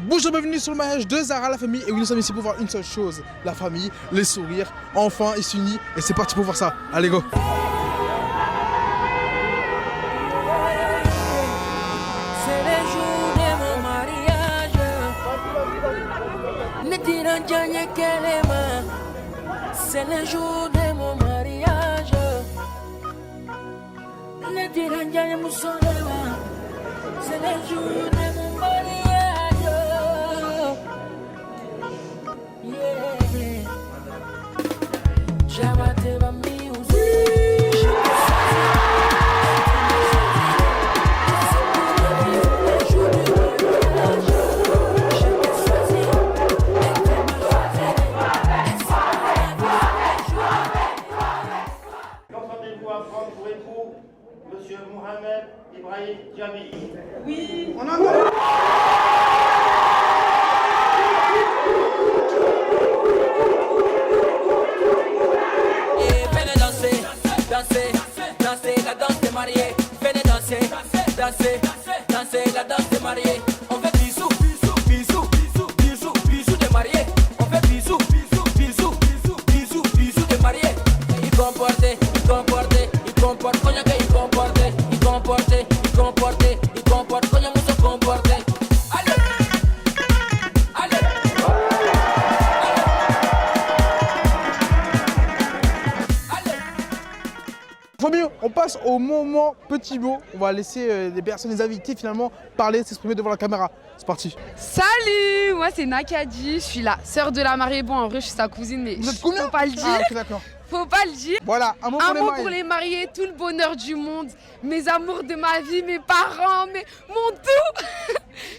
Bonjour, bienvenue sur le mariage de Zara, la famille. Et oui, nous sommes ici pour voir une seule chose, la famille, les sourires. Enfin, ils s'unissent et c'est parti pour voir ça. Allez, go. C'est le jour de mon mariage. Ne diront jamais qu'elle est ma. C'est le jour de mon mariage. Ne diront jamais mon soleil. C'est le jour de mon mariage. Yeah. Llámate pa' mí, Qu'entendez-vous à prendre pour époux Monsieur Mohamed Ibrahim Djamili? Oui, on entend. Venez danser, danser, danser la danse des mariés. Venez danser, danser, danser la danse des mariés. On fait bisous, bisous, bisous, bisous, bisous, bisous des mariés. On fait bisous, bisous, bisous, bisous, bisous, bisous des mariés. Il comporte, il comporte, il comporte, coño que il comporte, il comporte, il comporte, il comporte, coño mucho comporte. Allez, allez. Famille, on passe au moment petit mot. On va laisser les personnes, les invités finalement parler, s'exprimer devant la caméra. C'est parti. Salut, moi c'est Nakadi, je suis la sœur de la mariée. Bon, en vrai, je suis sa cousine, mais Vous êtes combien? faut pas le dire. Ah, ok, d'accord. Faut pas le dire. Voilà, un mot Un pour les mot mariés. pour les mariés, tout le bonheur du monde, mes amours de ma vie, mes parents, mon tout.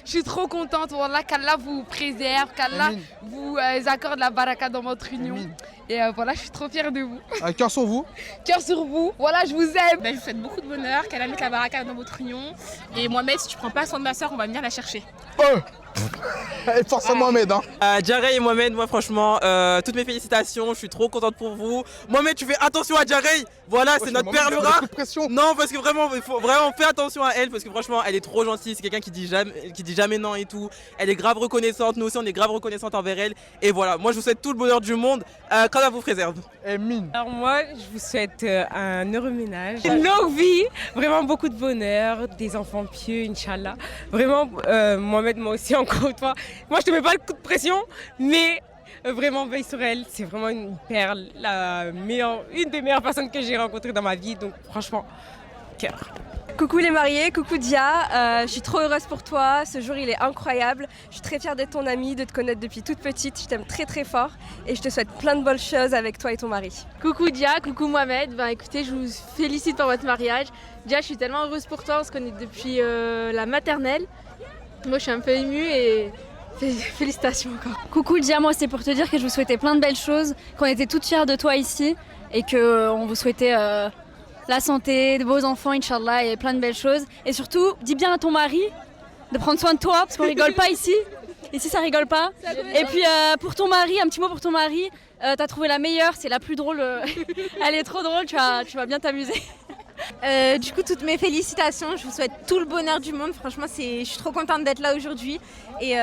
Je suis trop contente. Voilà, qu'Allah vous préserve, qu'Allah Amin. vous accorde la baraka dans votre union. Amin. Et voilà, je suis trop fière de vous. Un cœur sur vous. Cœur sur vous. Voilà, je vous aime. Je vous souhaite beaucoup de bonheur, qu'elle mette la baraka dans votre union. Et Mohamed, si tu prends pas soin de ma soeur, on va venir la chercher. Et force à Mohamed, hein. Jarey et Mohamed, moi franchement, toutes mes félicitations, je suis trop contente pour vous. Mohamed, tu fais attention à Jarey, voilà, c'est notre perle Mohamed, rare. coup de pression. Non, parce que vraiment, il faut vraiment faire attention à elle, parce que franchement, elle est trop gentille, c'est quelqu'un qui dit jamais non et tout. Elle est grave reconnaissante, nous aussi on est grave reconnaissante envers elle. Et voilà, moi je vous souhaite tout le bonheur du monde, qu'Allah vous préserve. Et mine. Alors moi, je vous souhaite un heureux ménage, une longue vie, vraiment beaucoup de bonheur, des enfants pieux, Inch'Allah. Vraiment, Mohamed, moi aussi, encore une fois, moi je te mets pas le coup de pression, mais vraiment veille sur elle, c'est vraiment une perle, une des meilleures personnes que j'ai rencontrées dans ma vie, donc franchement, cœur. Coucou les mariés, coucou Dia, je suis trop heureuse pour toi, ce jour il est incroyable, je suis très fière d'être ton amie, de te connaître depuis toute petite, je t'aime très très fort et je te souhaite plein de bonnes choses avec toi et ton mari. Coucou Dia, coucou Mohamed, écoutez, je vous félicite pour votre mariage. Dia, je suis tellement heureuse pour toi, on se connaît depuis la maternelle. Moi je suis un peu émue et félicitations encore. Coucou Dia, moi c'est pour te dire que je vous souhaitais plein de belles choses, qu'on était toutes fières de toi ici et qu'on vous souhaitait la santé, de beaux enfants, Inch'Allah, et plein de belles choses. Et surtout, dis bien à ton mari de prendre soin de toi, parce qu'on rigole pas ici. Ici, ça rigole pas. Et puis, pour ton mari, un petit mot pour ton mari. T'as trouvé la meilleure, c'est la plus drôle. Elle est trop drôle, tu vas bien t'amuser. Du coup, toutes mes félicitations. Je vous souhaite tout le bonheur du monde. Franchement, je suis trop contente d'être là aujourd'hui. Et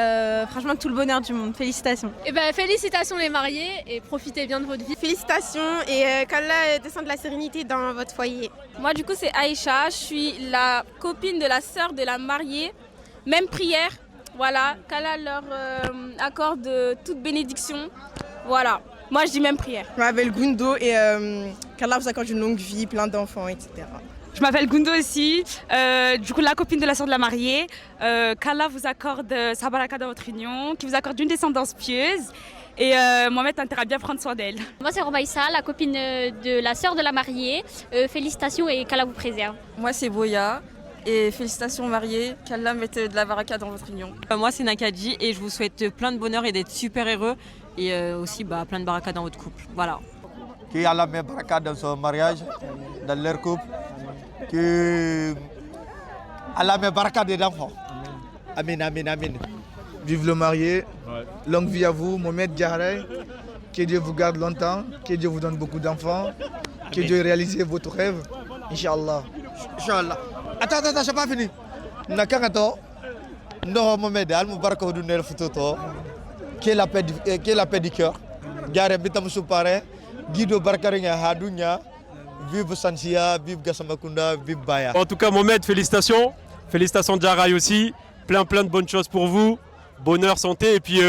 franchement, tout le bonheur du monde. Félicitations. Et félicitations les mariés et profitez bien de votre vie. Félicitations et qu'Allah descende la sérénité dans votre foyer. Moi, du coup, c'est Aïcha. Je suis la copine de la sœur de la mariée. Même prière. Voilà. Qu'Allah leur accorde toute bénédiction. Voilà. Moi, je dis même prière. Je m'appelle Gundo et qu'Allah vous accorde une longue vie, plein d'enfants, etc. Je m'appelle Gundo aussi, du coup la copine de la sœur de la mariée. Qu'Allah vous accorde sa baraka dans votre union, qui vous accorde une descendance pieuse. Et Mohamed, t'as intérêt à bien prendre soin d'elle. Moi c'est Romaïssa, la copine de la sœur de la mariée. Félicitations et qu'Allah vous préserve. Moi c'est Boya et félicitations mariés, qu'Allah mette de la baraka dans votre union. Moi c'est Nakadi et je vous souhaite plein de bonheur et d'être super heureux. Et aussi plein de baraka dans votre couple. Voilà. Allah met baraka dans son mariage, dans leur couple. Allah met baraka des enfants. Amin, amin, amin. Vive le marié. Ouais. Longue vie à vous, Mohamed Jarey. Que Dieu vous garde longtemps. Que Dieu vous donne beaucoup d'enfants. Que Dieu réalise votre rêve. Inch'Allah. Inch'Allah. Attends, j'ai pas fini. Nakato. Non, Mohamed, Al Mubarak Odunel Futoto, qui est la paix du cœur. Gare Bitam Soupare, Guido Barkaringa Hadunya, vive Sansia, vive Gassamakunda, vive Baya. En tout cas, Mohamed, félicitations. Félicitations Djaray aussi. Plein de bonnes choses pour vous. Bonheur, santé. Et puis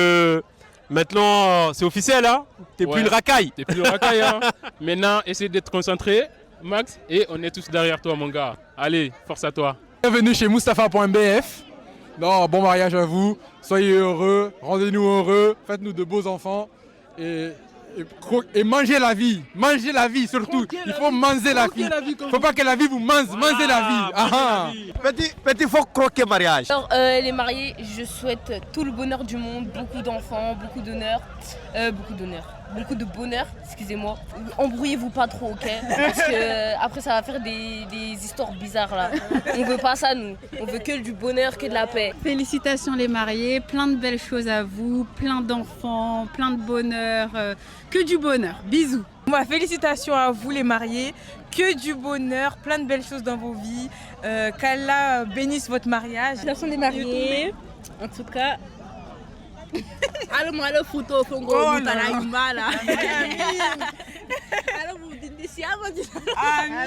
maintenant, c'est officiel, hein. T'es plus le racaille. T'es plus le racaille, hein. Maintenant, essaie d'être concentré, Max, et on est tous derrière toi, mon gars. Allez, force à toi. Bienvenue chez Mustapha.bf. Non, bon mariage à vous. Soyez heureux, rendez-nous heureux, faites-nous de beaux enfants. Et mangez la vie. Mangez la vie surtout. Il faut manger la vie. Il ne faut pas que la vie vous mange. Mangez la vie. Petit faut croquer mariage. Alors, les mariés, je souhaite tout le bonheur du monde, beaucoup d'enfants, beaucoup de bonheur, excusez-moi. Embrouillez-vous pas trop, ok? Parce que après ça va faire des histoires bizarres là. On veut pas ça nous, on veut que du bonheur, que de la paix. Félicitations les mariés, plein de belles choses à vous, plein d'enfants, plein de bonheur, que du bonheur. Bisous. Félicitations à vous les mariés, que du bonheur, plein de belles choses dans vos vies. Qu'Allah bénisse votre mariage. Félicitations les mariés, en tout cas. Alors photo Congo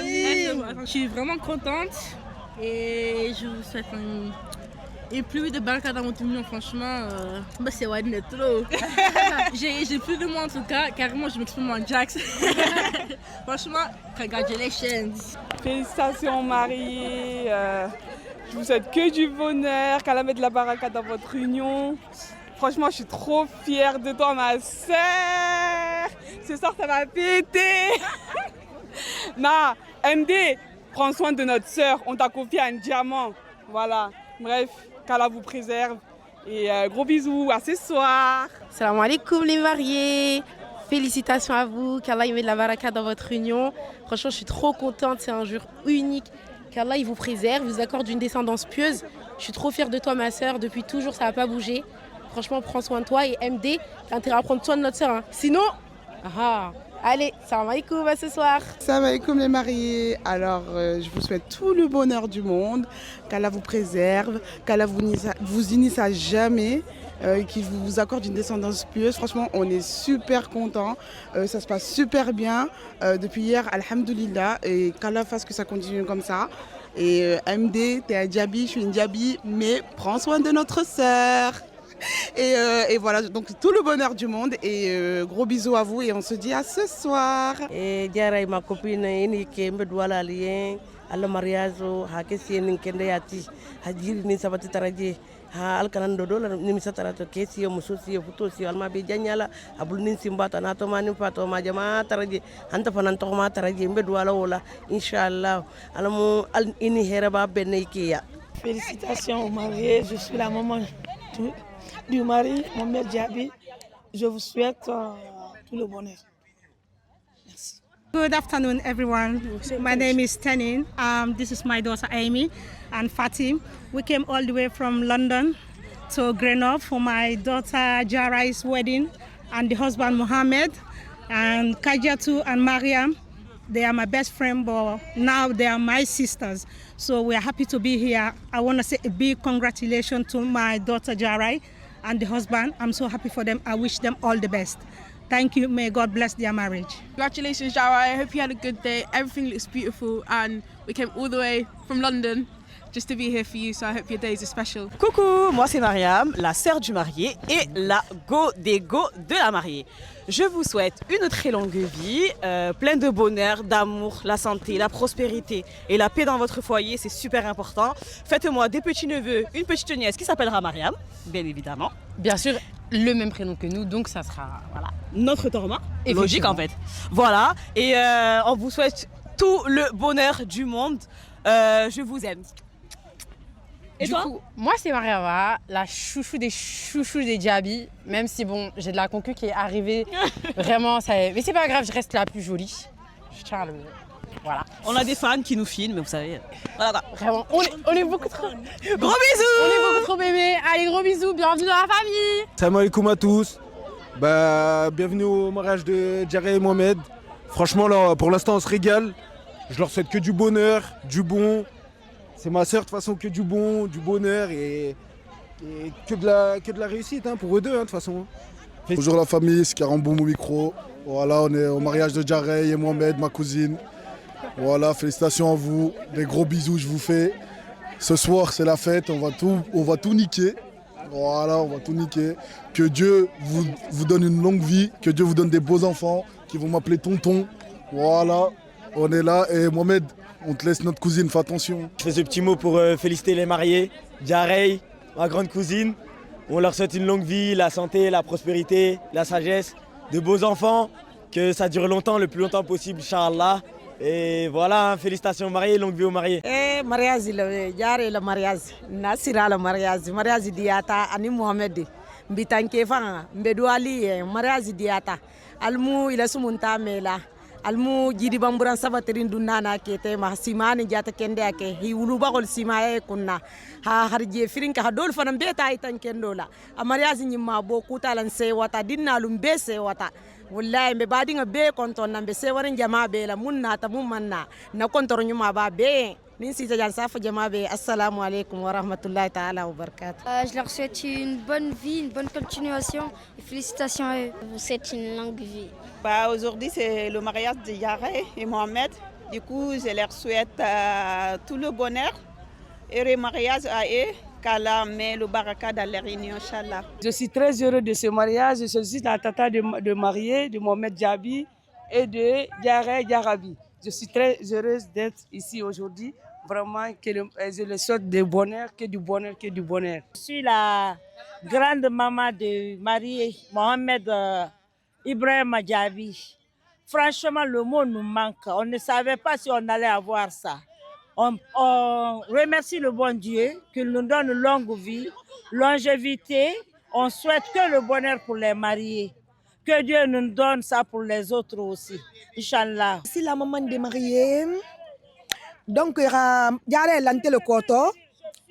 Je suis vraiment contente et je vous souhaite une pluie de baraka dans votre union. Franchement, c'est trop. J'ai plus de mots en tout cas, carrément je m'exprime en Jax. Franchement, congratulations. Félicitations mariés. Je vous souhaite que du bonheur, qu'Allah mette de la baraka dans votre union. Franchement, je suis trop fière de toi, ma sœur. Ce soir, ça va péter. Non, MD, prends soin de notre sœur. On t'a confié un diamant. Voilà. Bref, qu'Allah vous préserve. Et gros bisous, à ce soir. Salam alaikum les mariés. Félicitations à vous. Qu'Allah mette de la baraka dans votre union. Franchement, je suis trop contente. C'est un jour unique. Qu'Allah il vous préserve, vous accorde une descendance pieuse. Je suis trop fière de toi, ma sœur. Depuis toujours, ça n'a pas bougé. Franchement, prends soin de toi et MD, t'as intérêt à prendre soin de notre soeur. Hein. Sinon, allez, salam alaikum, à ce soir. Salam alaikum les mariés. Alors, je vous souhaite tout le bonheur du monde, qu'Allah vous préserve, qu'Allah vous unisse à jamais, qu'il vous accorde une descendance pieuse. Franchement, on est super contents. Ça se passe super bien depuis hier, alhamdoulilah, et qu'Allah fasse que ça continue comme ça. Et MD, t'es un Djabi, je suis une Djabi, mais prends soin de notre sœur. Et voilà, donc tout le bonheur du monde et gros bisous à vous et on se dit à ce soir. Et Djaray ma copine ini ke mbedwala lien alla mariage ha kesi nin kende yati ha jiri ni sabati taraje ha alkanan do dola ni misatara to kesi yo mususi yo futo si alma be janyala abul nin simbata na to mani fato ma jama taraje anta fanan to ma taraje mbedwala wala inshallah alamu al ini heraba benaykiya. Félicitations aux mariés, je suis la maman du mari, Mohamed Djabi. Je vous souhaite tout le bonheur. Merci. Good afternoon, everyone. My name is Tenin. This is my daughter Amy and Fatim. We came all the way from London to Grenoble for my daughter Jaray's wedding and the husband Mohamed and Kajatu and Mariam. They are my best friend, but now they are my sisters. So we are happy to be here. I want to say a big congratulations to my daughter Jaray and the husband. I'm so happy for them. I wish them all the best. Thank you. May God bless their marriage. Congratulations, Jaray. I hope you had a good day. Everything looks beautiful, and we came all the way from London just to be here for you. So I hope your days are special. Coucou, moi c'est Mariam, la sœur du marié et la go des go de la mariée. Je vous souhaite une très longue vie, pleine de bonheur, d'amour, la santé, la prospérité et la paix dans votre foyer, c'est super important. Faites-moi des petits-neveux, une petite nièce qui s'appellera Mariam, bien évidemment. Bien sûr, le même prénom que nous, donc ça sera notre Torma. Logique en fait. Voilà, et on vous souhaite tout le bonheur du monde. Je vous aime. Et du coup, moi c'est Mariama, la chouchou des Djabi, même si bon, j'ai de la concu qui est arrivée, vraiment, mais c'est pas grave, je reste la plus jolie. Je tiens à le... Voilà. On a des fans qui nous filment, vous savez. Voilà. Vraiment, on est beaucoup trop... Gros bisous. On est beaucoup trop bébés. Allez, gros bisous, bienvenue dans la famille. Salam alaikum à tous. Bienvenue au mariage de Djaray et Mohamed. Franchement, là, pour l'instant, on se régale. Je leur souhaite que du bonheur, du bon. C'est ma sœur, de toute façon, que du bon, du bonheur et Et que de la réussite hein, pour eux deux, de toute façon. Bonjour la famille, c'est Karamboum au micro. Voilà, on est au mariage de Jarey et Mohamed, ma cousine. Voilà, félicitations à vous. Des gros bisous, je vous fais. Ce soir, c'est la fête, on va tout niquer. Voilà, on va tout niquer. Que Dieu vous donne une longue vie, que Dieu vous donne des beaux enfants qui vont m'appeler tonton. Voilà, on est là. Et Mohamed, on te laisse notre cousine, fais attention. Je fais ce petit mot pour féliciter les mariés. Jarey, ma grande cousine. On leur souhaite une longue vie, la santé, la prospérité, la sagesse, de beaux enfants, que ça dure longtemps, le plus longtemps possible, Inch'Allah. Et voilà, félicitations aux mariés, longue vie aux mariés. Mariage, le mariage, Nasira le mariage diata, Ani Mohamed, Mbitanke Fanga, Mbedouali, mariage diata, Almou, il a sumunta mela. Almu jidi bamburan sabaterin dunana kete ma simani jata kende ake hi wuluba gol simaye kunna ha harje firinka ha dol fanam beta itan kendola amariazi nyimma bo kutalan se wata dinnalum be se wata wallahi be badinga be konton nambe se warin jama be la munna ta mumanna na kontor nyuma ba be nin si jan safa jama be assalamu alaikum wa rahmatullahi ta'ala wa barakatuh. Je leur souhaite une bonne vie, une bonne continuation et félicitations à eux. Je vous souhaite une longue vie. Aujourd'hui, c'est le mariage de Jarey et Mohamed. Du coup, je leur souhaite tout le bonheur et le mariage à eux. Qu'Allah met le baraka dans leur union, Inch'Allah. Je suis très heureux de ce mariage. Je suis la tata de mariée de Mohamed Jabi et de Jarey Jarabi. Je suis très heureuse d'être ici aujourd'hui. Vraiment, je le souhaite du bonheur, que du bonheur, que du bonheur. Je suis la grande maman de marié Mohamed Ibrahim Djabi. Franchement, le mot nous manque. On ne savait pas si on allait avoir ça. On remercie le bon Dieu qu'il nous donne longue vie, longévité. On souhaite que le bonheur pour les mariés. Que Dieu nous donne ça pour les autres aussi. Inch'Allah. Si la maman des mariés, donc il y a le koto.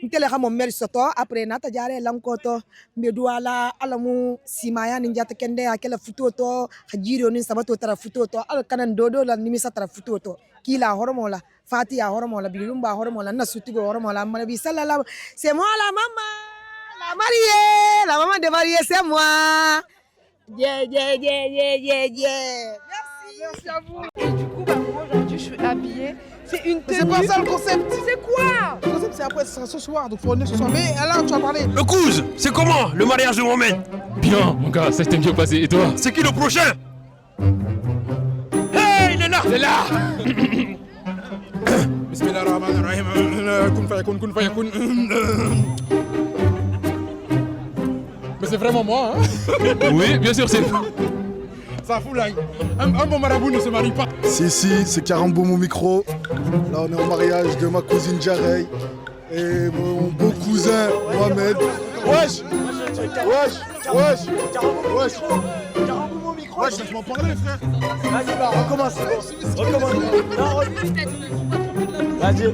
Ntele mon mère soto après nata jare lankoto medouala alamu simaya ninjata kende akela futoto hajiro nin sabato tara futoto al kanan dodo la nimisa tara futoto kila hormola fatia hormola bilumba hormola nasutigo hormola nabi sallallahu c'est moi la maman de mariée c'est moi yeah. Merci à vous. Et du coup, moi aujourd'hui je suis habillée. C'est une tenue. C'est pas ça le concept. C'est quoi? Le concept c'est après, ce sera ce soir, donc faut venir ce soir. Mais là tu vas parler. Le cousin, c'est comment le mariage de Mohamed? Bien, mon gars, ça s'est bien passé. Et toi? C'est qui le prochain? Hey, il est là! Il est là! Bismillahirrahmanirrahim. Kun fayakun. Mais c'est vraiment moi, hein? Oui, bien sûr, c'est... Ça fout là. Un bon marabout ne se marie pas. Si, c'est Karamboum au micro. Là, on est au mariage de ma cousine Jarey et mon beau cousin Mohamed. Wesh, laisse-moi parler, frère. Vas-y, bah, recommence. Vas-y.